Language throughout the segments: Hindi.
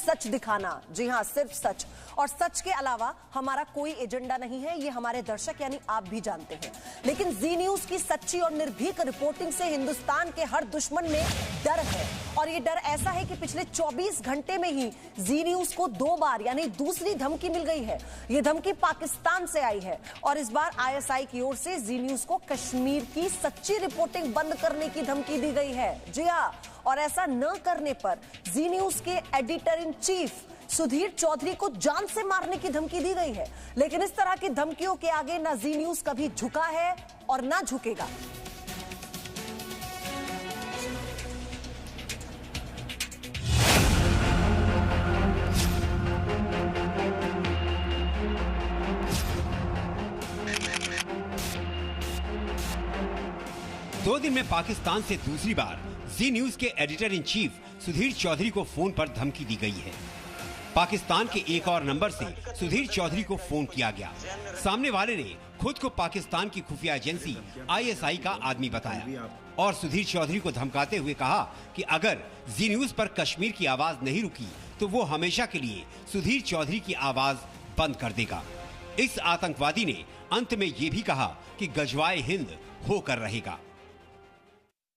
सच दिखाना। जी हां, सिर्फ सच, और सच के अलावा हमारा कोई एजेंडा नहीं है, ये हमारे दर्शक यानी आप भी जानते हैं। लेकिन जी न्यूज की सच्ची और निर्भीक रिपोर्टिंग से हिंदुस्तान के हर दुश्मन में डर है, और ये डर ऐसा है कि पिछले 24 घंटे में ही जी न्यूज को 2 बार यानी दूसरी धमकी मिल गई है। ये धमकी पाकिस्तान से आई है, और इस बार आईएसआई की ओर से जी न्यूज को कश्मीर की सच्ची रिपोर्टिंग बंद करने की धमकी दी गई है। जी हां, और ऐसा न करने पर जी न्यूज के editor in chief Sudhir Chaudhary को जान से मारने की धमकी दी गई है। लेकिन इस तरह की धमकियों के आगे ना जी न्यूज कभी झुका है और ना झुकेगा। दो दिन में पाकिस्तान से दूसरी बार जी न्यूज के editor in chief Sudhir Chaudhary को फोन पर धमकी दी गई है। पाकिस्तान के एक और नंबर से सुधीर चौधरी को फोन किया गया। सामने वाले ने खुद को पाकिस्तान की खुफिया एजेंसी आईएसआई का आदमी बताया और सुधीर चौधरी को धमकाते हुए कहा कि अगर जी न्यूज पर कश्मीर की आवाज नहीं रुकी तो वो हमेशा के लिए सुधीर चौधरी की आवाज बंद कर देगा। इस आतंकवादी ने अंत में ये भी कहा कि गजवाए हिंद होकर रहेगा।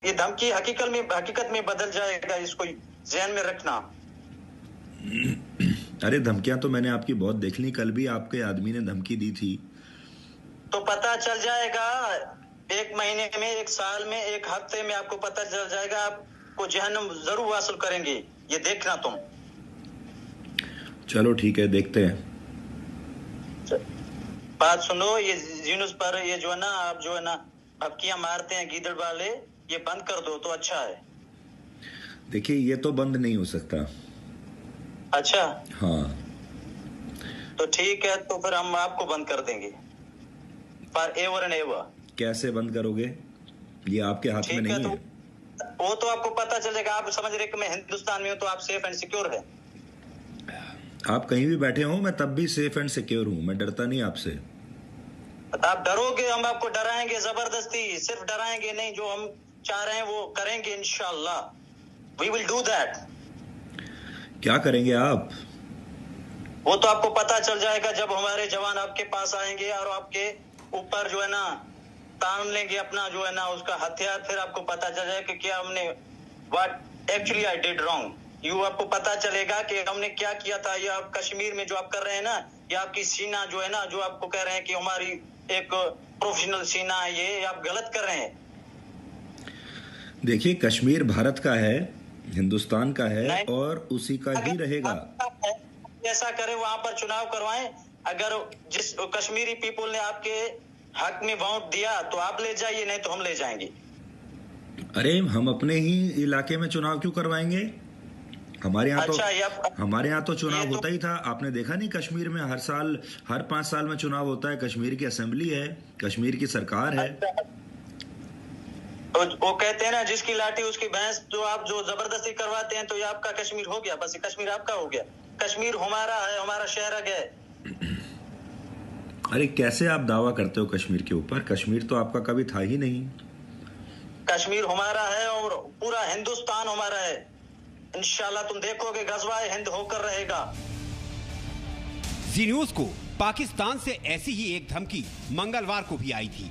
ये धमकी हकीकत में बदल जाएगा, इसको ध्यान में रखना। अरे धमकियां तो मैंने आपकी बहुत देख ली, कल भी आपके आदमी ने धमकी दी थी। तो पता चल जाएगा 1 महीने में, 1 साल में, 1 हफ्ते में आपको पता चल जाएगा। आपको जहन्नम जरूर वासिल करेंगे, ये देखना तुम। चलो ठीक है, देखते हैं। बात सुनो, ये जीनस पर ये जो है ना, आप जो है ना धमकियां मारते हैं गीदड़ वाले, ये बंद कर दो तो अच्छा है। देखिए ये तो बंद नहीं हो सकता। अच्छा हाँ, तो ठीक है, तो फिर हम आपको बंद कर देंगे पर एवर एंड एवर। कैसे बंद करोगे? ये आपके हाथ में नहीं है। वो तो आपको पता चलेगा। आप समझ रहे कि मैं हिंदुस्तान में हूँ तो आप सेफ एंड सिक्योर है। आप कहीं भी बैठे हो, मैं तब भी सेफ एंड सिक्योर हूँ, मैं डरता नहीं आपसे। आप डरोगे, हम आपको डराएंगे जबरदस्ती, सिर्फ डराएंगे नहीं, जो हम चाह रहे हैं वो करेंगे इंशाल्लाह। We will do that. क्या करेंगे आप? वो तो आपको पता चल जाएगा जब हमारे जवान आपके पास आएंगे और आपके ऊपर जो है ना तान लेंगे अपना जो है ना उसका हथियार। फिर आपको पता चल जाएगा कि क्या हमने what actually I did wrong. You आपको पता चलेगा कि हमने क्या किया था। ये आप कश्मीर में जो आप कर रहे हैं ना, ये आपकी सीना जो है ना, जो आपको कह रहे हैं कि हमारी एक प्रोफेशनल सीना है, ये आप गलत कर रहे हैं। देखिए कश्मीर भारत का है, हिंदुस्तान का है और उसी का ही रहेगा। ऐसा करें, वहां पर चुनाव करवाएं। अगर जिस कश्मीरी पीपल ने आपके हक में वोट दिया तो आप ले जाइए, नहीं तो हम ले जाएंगे। अरे हम अपने ही इलाके में चुनाव क्यों करवाएंगे? हमारे यहाँ तो चुनाव होता ही था। आपने देखा नहीं, कश्मीर में हर साल, हर 5 साल में चुनाव होता है। कश्मीर की असेंबली है, कश्मीर की सरकार है। तो वो कहते हैं ना, जिसकी लाठी उसकी भैंस। तो आप जो जबरदस्ती करवाते हैं तो ये आपका कश्मीर हो गया, बस कश्मीर आपका हो गया। कश्मीर हमारा है, हमारा शहर है। अरे कैसे आप दावा करते हो कश्मीर के ऊपर? कश्मीर तो आपका कभी था ही नहीं। कश्मीर हमारा है और पूरा हिंदुस्तान हमारा है। इंशाल्लाह तुम देखोगे गजवाए हिंद होकर रहेगा। जी न्यूज को पाकिस्तान से ऐसी ही एक धमकी मंगलवार को भी आई थी,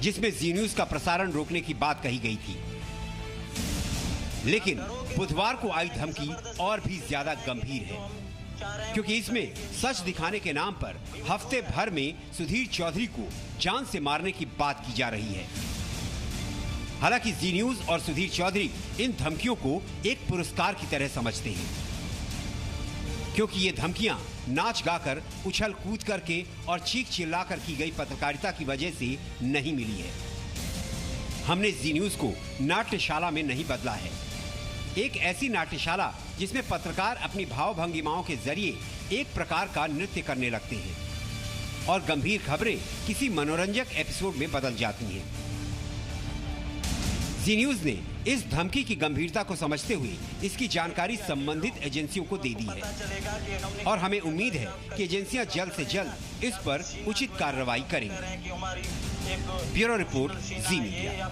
जिसमें जी न्यूज का प्रसारण रोकने की बात कही गई थी। लेकिन बुधवार को आई धमकी और भी ज्यादा गंभीर है, क्योंकि इसमें सच दिखाने के नाम पर हफ्ते भर में सुधीर चौधरी को जान से मारने की बात की जा रही है। हालांकि जी न्यूज और सुधीर चौधरी इन धमकियों को एक पुरस्कार की तरह समझते हैं, क्योंकि ये धमकियां नाच गाकर, उछल कूद करके और चीख चिल्लाकर की गई पत्रकारिता की वजह से नहीं मिली है। हमने जी न्यूज को नाट्यशाला में नहीं बदला है, एक ऐसी नाट्यशाला जिसमें पत्रकार अपनी भाव भंगिमाओं के जरिए एक प्रकार का नृत्य करने लगते हैं और गंभीर खबरें किसी मनोरंजक एपिसोड में बदल जाती हैं। जी न्यूज ने इस धमकी की गंभीरता को समझते हुए इसकी जानकारी संबंधित एजेंसियों को दे दी है और हमें उम्मीद है कि एजेंसियां जल्द से जल्द इस पर उचित कार्रवाई करेंगी। ब्यूरो रिपोर्ट, जी मीडिया।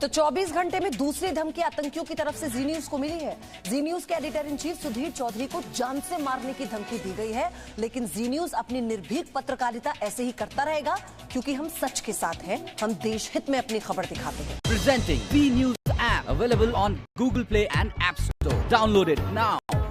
तो 24 घंटे में दूसरी धमकी आतंकियों की तरफ से जी न्यूज को मिली है। जी न्यूज के editor in chief Sudhir Chaudhary को जान से मारने की धमकी दी गई है, लेकिन जी न्यूज अपनी निर्भीक पत्रकारिता ऐसे ही करता रहेगा, क्योंकि हम सच के साथ हैं, हम देश हित में अपनी खबर दिखाते हैं। Presenting P News app available on Google Play and App Store. Download it now.